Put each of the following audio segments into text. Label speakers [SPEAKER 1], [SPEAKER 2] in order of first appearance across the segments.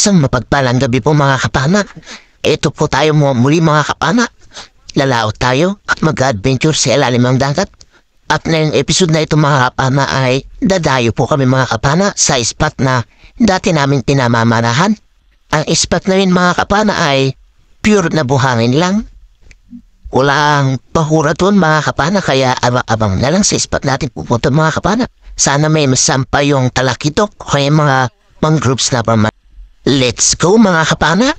[SPEAKER 1] Isang mapagpalang gabi po mga kapana. Ito po tayo muli mga kapana. Lalaot tayo at mag-adventure sa ilalim ng dagat. At ngayong episode na ito mga kapana ay dadayo po kami mga kapana sa spot na dati namin pinamamanahan. Ang spot na rin mga kapana ay pure na buhangin lang. Walang pahura doon mga kapana kaya abang-abang na lang sa spot natin pupunta mga kapana. Sana may masampa yung talakitok o kaya mga mangrove snapper man. Let's go mga kapana!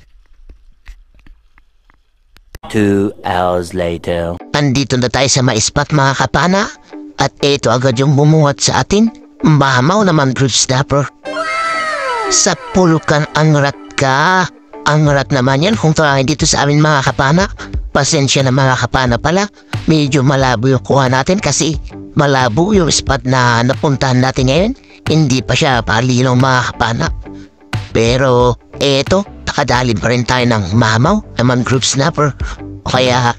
[SPEAKER 2] 2 hours later.
[SPEAKER 1] Andito na tayo sa ma-spot mga kapana at ito agad yung bumuhat sa atin. Mahamaw na mangrove snapper. Sa pulkan ang rat ka. Ang rat naman yan kung tawagin dito sa amin mga kapana. Pasensya na mga kapana pala. Medyo malabo yung kuha natin kasi malabo yung spot na napuntahan natin ngayon. Hindi pa siya palilong mga kapana. Pero eto, nakadali pa rin tayo ng mamaw na mangrove snapper. Kaya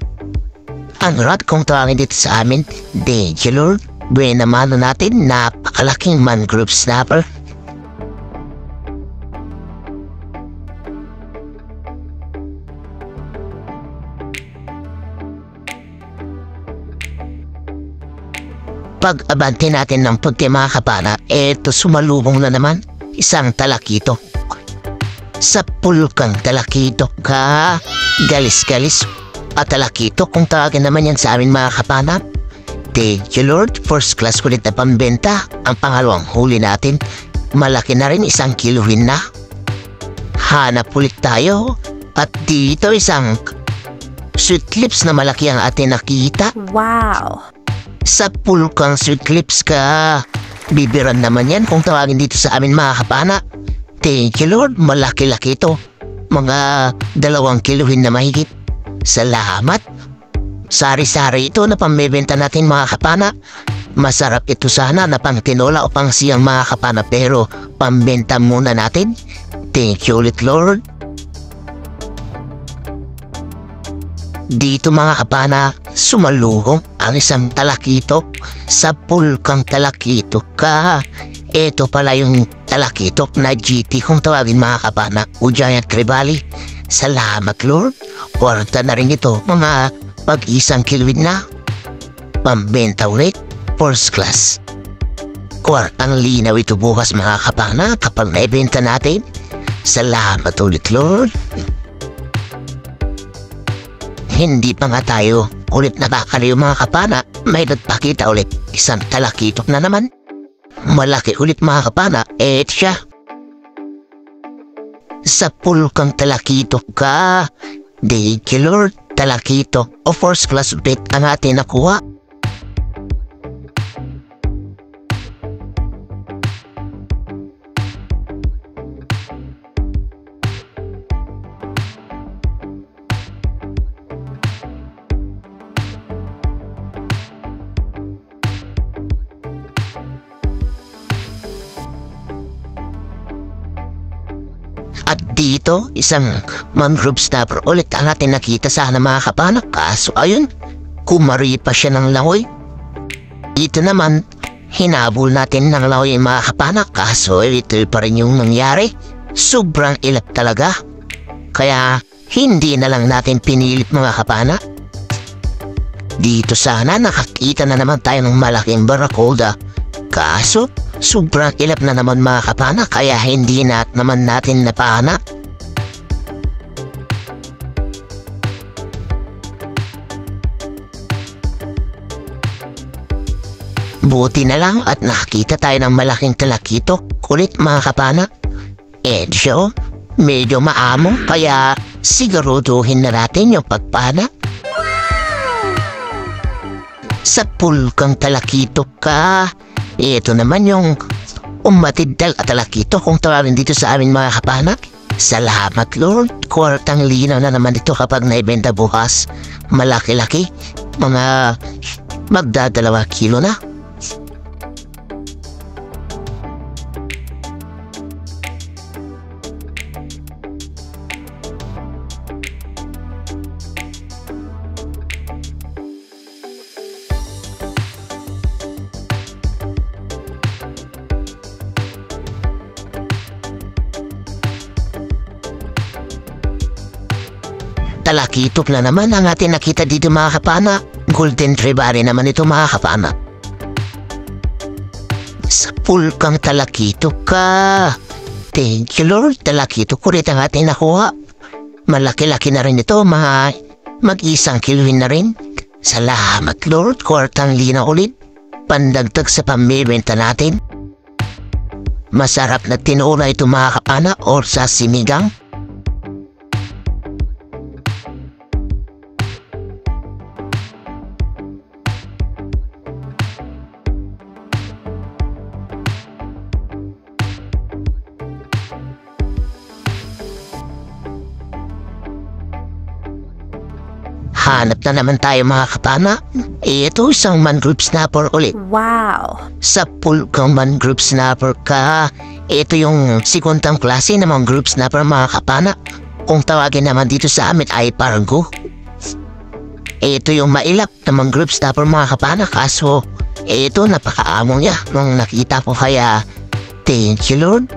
[SPEAKER 1] ang rat kung tawagin dito sa amin, Danger. Buena mano natin, napakalaking mangrove snapper. Pag-abante natin ng pagti mga kapana, eto sumalubong na naman isang talakito. Sa pulkang talakito ka, galis-galis. At talakito kung tawagin naman yan sa amin mga kapana. Thank you Lord, first class kulit na pambenta. Ang pangalawang huli natin, malaki na rin 1 kiluhin na. Hanap ulit tayo. At dito isang sweet lips na malaki ang atin nakita.
[SPEAKER 3] Wow!
[SPEAKER 1] Sa pulkang sweet lips ka. Bibiran naman yan kung tawagin dito sa amin mga kapana. Thank you Lord, malaki-laki ito. Mga 2 kiluhin na mahigit. Salamat. Sari-sari ito na pambebenta natin mga kapana. Masarap ito sana na pang tinola o pang siyang mga kapana pero pambenta muna natin. Thank you ulit Lord. Dito mga kapana, sumalubong ang isang talakito. Sa pulkang talakito ka. Ito pala yung talakitok na GT kung tawagin mga kapana o Giant Trevally. Salamat Lord. Kwarta na rin ito mga pag-1 kiluhin na. Pambenta ulit, first class. Kwartang linaw ito bukas mga kapana kapag naibenta natin. Salamat ulit Lord. Hindi pa nga tayo ulit nakakaliw mga kapana. May nagpakita ulit isang talakitok na naman. Malaki ulit mga kapana, siya. Sa pulkang talakito ka. Thank you Lord, talakito o first class bet ang atin nakuha. At dito, isang mangrove snapper ulit ang atin nakita sana mga kapana. Kaso ayun, kumari pa siya ng langoy. Dito naman, hinabol natin ng langoy mga kapana. Kaso ito pa rin yung nangyari. Sobrang ilap talaga. Kaya hindi na lang natin pinilit mga kapana. Dito sana nakakita na naman tayo ng malaking barracuda. Kaso, sobrang ilap na naman mga kapana kaya hindi naman natin napahanap. Buti na lang at nakakita tayo ng malaking talakito. Kulit mga kapana. Edyo, medyo maamo kaya siguruduhin na natin yung pagpana. Sa pulkang talakito ka. Ito naman yung umatidal at talakito kung tawagin dito sa amin mga kapana. Salamat Lord. Kwartang linaw na naman ito kapag naibenta bukas. Malaki-laki. Mga magda 2 kilo na. Talakitok na naman ang ating nakita dito mga kapana. Golden Treasury naman ito mga kapana. Sa pulkang talakitok ka. Thank you Lord, talakitok ko rin ang ating nakuha. Malaki-laki na rin ito, mag-isang kiluhin na rin. Salamat Lord, kwartang lina ulit. Pandagdag sa pambibenta natin. Masarap na tinula ito mga kapana or sa sinigang. Hanap na naman tayo mga kapana. Ito isang mangrove snapper ulit.
[SPEAKER 3] Wow!
[SPEAKER 1] Sa pulkang mangrove snapper ka. Ito yung sekuntang klase ng mangrove snapper mga kapana. Kung tawagin naman dito sa amin ay pargo. Ito yung mailap na mangrove snapper mga kapana. Kaso ito napakaamong niya nung nakita ko kaya thank you Lord.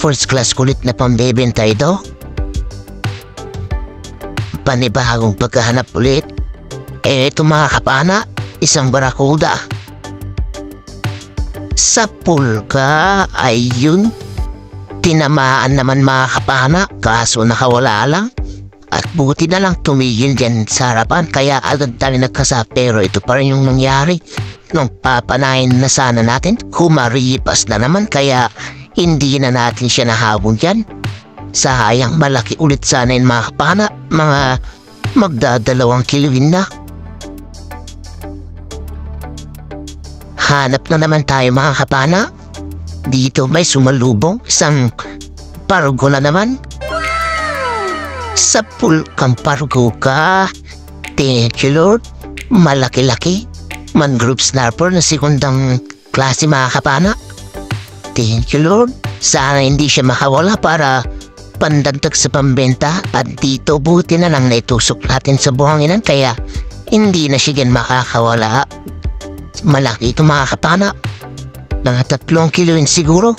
[SPEAKER 1] First class kulit na pambebenta ito. Panibagong pagkahanap ulit. Eto mga kapana, isang barakuda. Sa pulka, ayun. Tinamaan naman mga kapana, kaso nakawala lang. At buti na lang tumigil dyan sa harapan, kaya agad tayo nagkasa. Pero ito pa rin yung nangyari. Nung papanayin na sana natin, kumaripas na naman, kaya hindi na natin siya nahabol dyan. Sayang, malaki ulit sana yung mga kapana, mga magdadalawang kiluhin na. Hanap na naman tayo mga kapana. Dito may sumalubong, isang pargo na naman. Sa pulkang pargo ka. Thank you Lord. Malaki-laki. Mangrove snapper na sekundang klase mga kapana. Thank you Lord. Sana hindi siya makawala para pandagdag sa pambenta. At dito buti na lang naitusok natin sa buhanginan kaya hindi na siya gan makakawala. Malaki ito mga kapana. Mga 3 kiloin siguro.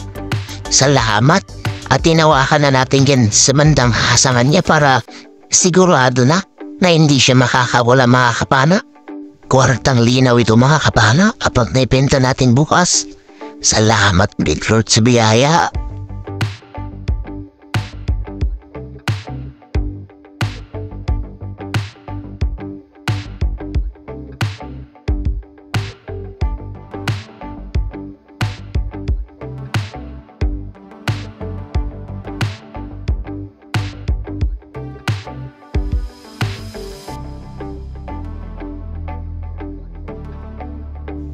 [SPEAKER 1] Salamat. At tinawakan na natin yan sa bandang hasangan niya para sigurado na hindi siya makakawala mga kapana. Kwartang linaw ito mga kapana kapag naipenta natin bukas. Salamat big Lord sa biyaya.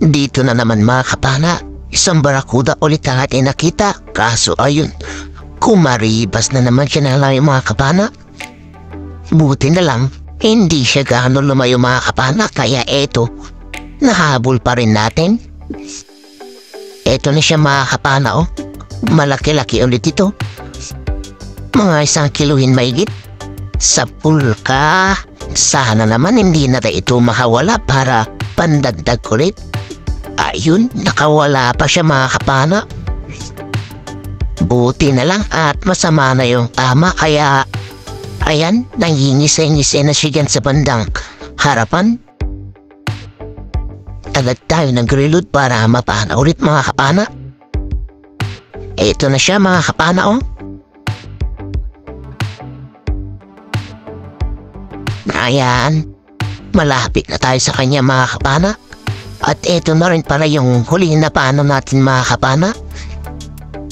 [SPEAKER 1] Dito na naman mga kapana, isang barakuda ulit ang ating nakita. Kaso ayun, kumaribas na naman siya na lang yung mga kapana. Buti na lang, hindi siya gaano lumayo mga kapana. Kaya eto, nahabol pa rin natin. Eto na siya mga kapana oh. Malaki-laki ulit ito. Mga 1 kiluhin mahigit. Sa pulka, sana naman hindi na ito makawala para pandagdag ulit. Ayun, nakawala pa siya mga kapana. Buti na lang at masama na yung ama kaya ayan, nangingise-ngise na siya dyan sa bandang harapan. Agad tayo nag-reload para mapana ulit mga kapana. Ito na siya mga kapana oh. Ayan, malapit na tayo sa kanya mga kapana. At eto na rin pala yung huli na paano natin mga kapana.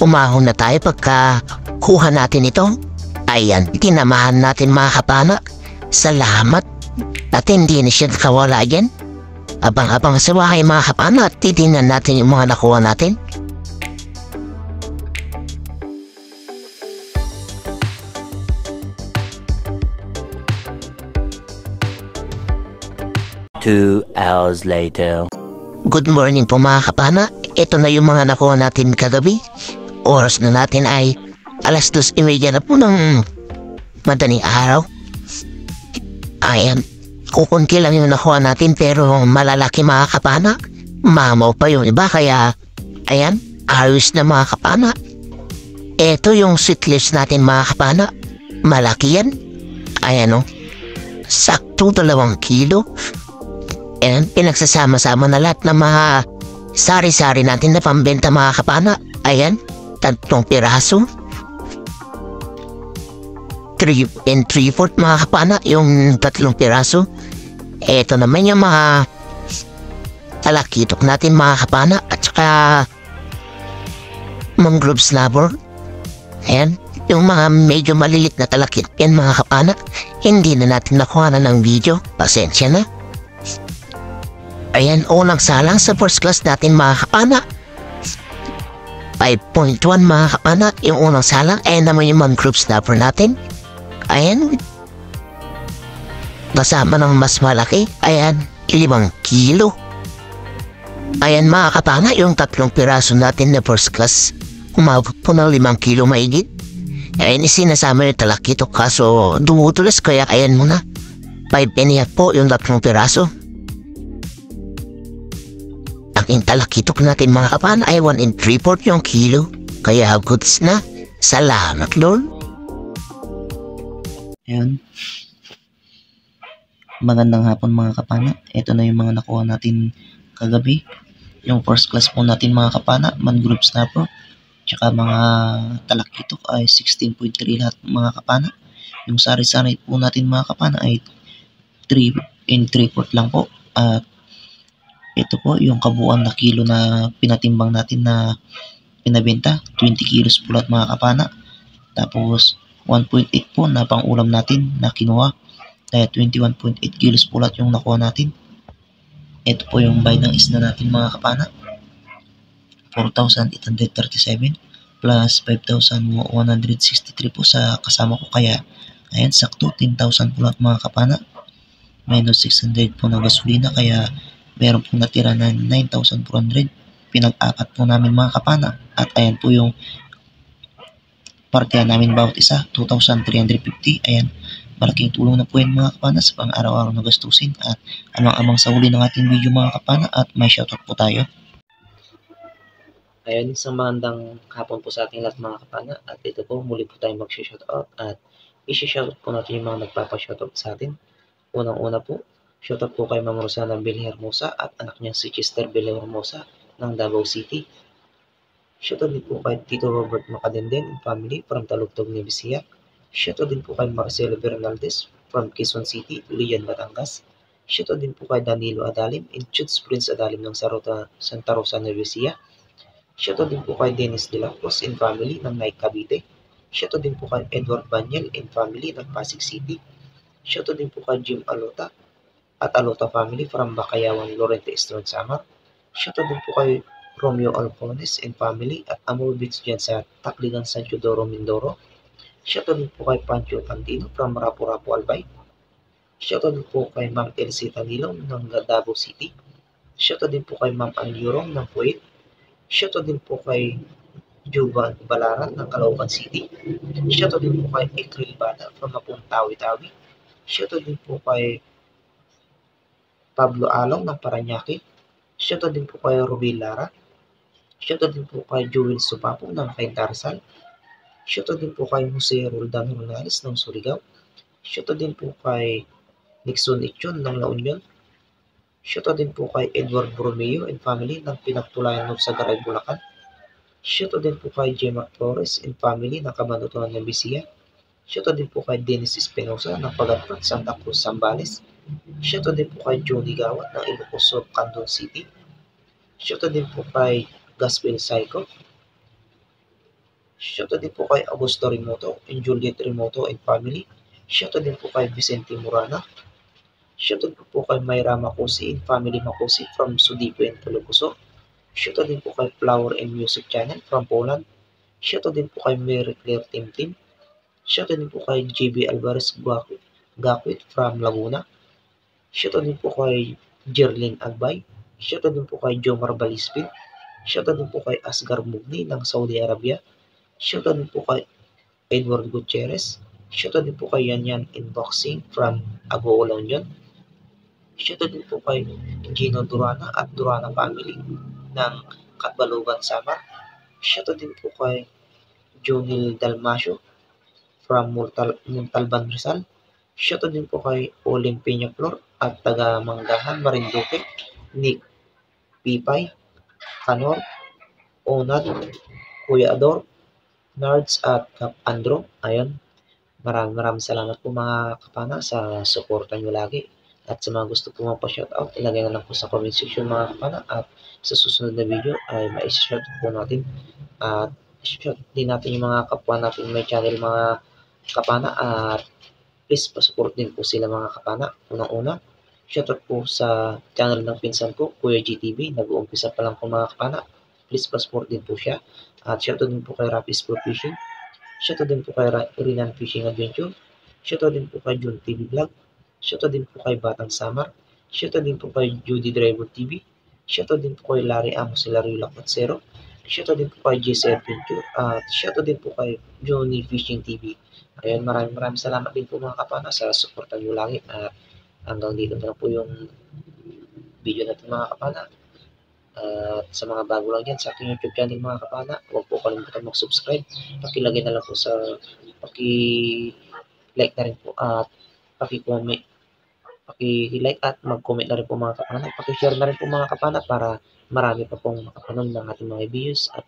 [SPEAKER 1] Umahon na tayo pagka kuha natin ito. Ayan, tinamahan natin mga kapana. Salamat. At hindi na siya nakawala yan. Abang-abang sa bahay mga kapana at titingnan natin yung mga nakuha natin.
[SPEAKER 2] Two hours later.
[SPEAKER 1] Good morning po mga kapana. Ito na yung mga nakuha natin kagabi. Oras na natin ay 2:30 na po ng madaling araw. Ayan, kukunti lang yung nakuha natin pero malalaki mga kapana. Mamaw pa yung iba kaya ayan, ayos na mga kapana. Ito yung sweetless natin mga kapana. Malaki yan. Ayan o. sakto 2 kilo. And pinagsasama-sama na lahat ng mga sari-sari natin na pambenta mga kapana. Ayan, 3 piraso. 3 3/4 mga kapana, yung 3 piraso. Ito naman yung mga talakitok natin mga kapana at saka mangrove snapper. Ayan, yung mga medyo malilit na talakit yan mga kapana, hindi na natin nakuha na ng video. Pasensya na. Ayan, unang salang sa first class natin mga kapana. 5.1 mga kapana, yung unang salang. Ayan naman yung mangrove snapper natin. Ayan, kasama ng mas malaki. Ayan, 5 kilo. Ayan mga kapana, yung 3 piraso natin na first class, umabot po ng 5 kilo maigit. Ayan, isinasama yung talakitok kaso dumutulas, kaya ayan muna. 5.5 po yung 3 piraso. Ang talakitok natin mga kapana ay 1 3/4 yung kilo. Kaya goods na. Salamat Lord.
[SPEAKER 3] Ayan. Magandang hapon mga kapana. Ito na yung mga nakuha natin kagabi. Yung first class po natin mga kapana, mangrove snapper. Tsaka mga talakitok ay 16.3 lahat mga kapana. Yung sari-sari po natin mga kapana ay 3 3/4 lang po. At ito po yung kabuuan na kilo na pinatimbang natin na pinabenta. 20 kilos po lahat mga kapana. Tapos 1.8 po na pang ulam natin na kinuha. Kaya 21.8 kilos po lahat yung nakuha natin. Ito po yung buy ng isda natin mga kapana. 4,837 plus 5,163 po sa kasama ko. Kaya ayan, sakto 10,000 po lahat mga kapana. Minus 600 po na gasolina. Kaya meron po natira na 9,400. Pinag-apat po namin mga kapana. At ayan po yung partihan namin bawat isa, 2,350. Ayan, malaking tulong na po yan mga kapana sa pang-araw-araw na gastusin. At amang-amang sa huli ng ating video mga kapana at may shoutout po tayo.
[SPEAKER 4] Ayan, isang magandang hapon po sa ating lahat mga kapana. At ito po, muli po tayong mag-shoutout at isi-shoutout po natin yung mga nagpapa-shoutout sa atin. Unang-una po, shoutout po kay Ma'am Rosana Villarmosa at anak niya si Chester Villarmosa ng Davao City. Shoutout din po kay Tito Robert Macadenden and family from Talugtog, Nevesia. Shoutout din po kay Marcelo Bernaldez from Quezon City, Lian, Batangas. Shoutout din po kay Danilo Adalim and Chuds Prince Adalim ng Santa Rosa, Nevesia. Shoutout din po kay Dennis De La Cruz and family ng Naik, Cavite. Shoutout din po kay Edward Banyel and family ng Pasig City. Shoutout din po kay Jim Alota at Alota family from Bakayawan, Lorente Eastern Samar. Shoutout din po kay Romeo Alfones and family at Amor Beach dyan sa Tacligan, San Teodoro, Mindoro. Shoutout din po kay Pancho Tantino from Rapu-Rapu, Albay. Shoutout din po kay Ma'am Elsie Tanilong ng Davao City. Shoutout din po kay Ma'am Anyurong ng Kuwait. Shoutout din po kay Juban Balaran ng Caloocan City. Shoutout din po kay Ekril Bata from Mapung, Tawi-Tawi. Shoutout din po kay Pablo Along ng Paranaque. Shoutout din po kay Ruby Lara. Shoutout din po kay Joel Supapo ng Caintarsal. Shoutout din po kay Jose Roldan Ronales ng Surigao. Shoutout din po kay Nixon Ichon ng La Union. Shoutout din po kay Edward Bromeo and family ng Pinagtulayan ng Sagaray, Bulacan. Shoutout din po kay Gemma Flores and family ng Cabanatuan, Nevesia. Shoutout din po kay Dennis Espinosa ng Pagatpat, Santa Cruz, Zambales. Shoutout din po kay Johnny Gawat ng Ilocos Sur, Candon City. Shoutout din po kay Gaspel Psycho. Shoutout din po kay Augusto Remoto and Juliet Remoto and family. Shoutout din po kay Vicente Morana. Shoutout po kay Mayra Makusi and family Makusi from Sudipo and Tulukuso. Shoutout din po kay Flower and Music Channel from Poland. Shoutout din po kay Mary Claire Tim. Shoutout din po kay JB Alvarez Gakwit from Laguna. Shoutout din po kay Jerlyn Agbay. Shoutout din po kay Jomar Balispin. Shoutout din po kay Asgar Mugni ng Saudi Arabia. Shoutout din po kay Edward Gutierrez. Shoutout din po kay Yanyan Unboxing from Agoo, La Union. Shoutout din po kay Gino Durana at Durana family ng Katbalogan, Samar. Shoutout din po kay Jonil Dalmasio from Montalban, Rizal. Shoutout din po kay Olin Peñaflor at taga Manggahan, Marinduque, Nick Pipay, Kanor, Onad, Kuya Ador, Nards at Kap Andro. Ayun, maraming salamat po mga kapana sa suporta nyo lagi. At sa mga gusto po magpa-shoutout, ilagay na lang po sa comment section mga kapana at sa susunod na video ay ma-shoutout po natin. At shout din natin yung mga kapwa natin may channel mga kapana at please pa-support din po sila mga kapana. Unang-una, shoutout po sa channel ng pinsan ko, Kuya GTV. Nag-uumpisa pa lang po mga kapana. Please pa-support din po siya. At shoutout din po kay Rapis Pro Fishing. Shoutout din po kay Rinan Fishing Adventure. Shoutout din po kay Jun TV Vlog. Shoutout din po kay Batang Samar. Shoutout din po kay Judy Driver TV. Shoutout din po kay Larry Amos Hilario Lacotsero. Shoutout din po kay JC Adventure. At shoutout din po kay Johnny Fishing TV. Ayun, maraming salamat din po mga kapana sa suporta nyo lagi. At hanggang dito na po yung video natin mga kapana. At sa mga bago lang dyan sa aking YouTube channel mga kapana, huwag po kalimutan mag-subscribe. Pakilagay na lang po sa paki-like na rin po at paki-comment. Paki-like at mag-comment na rin po mga kapana. Paki-share na rin po mga kapana para marami pa pong makapanood ng ating mga videos. At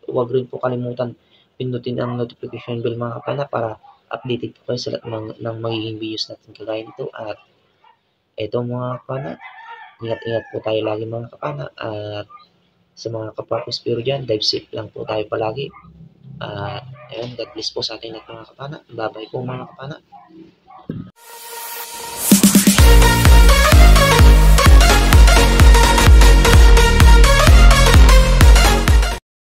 [SPEAKER 4] huwag rin po kalimutan pindutin ang notification bell mga kapana para updated po kayo sa lahat ng magiging videos natin kagaya nito. At eto mga kapana, ingat-ingat po tayo lagi mga kapana. At sa mga kapwa-pispiro dyan, dive safe lang po tayo palagi. Ayun, God bless po sa ating lahat mga kapana. Bye-bye po mga kapana.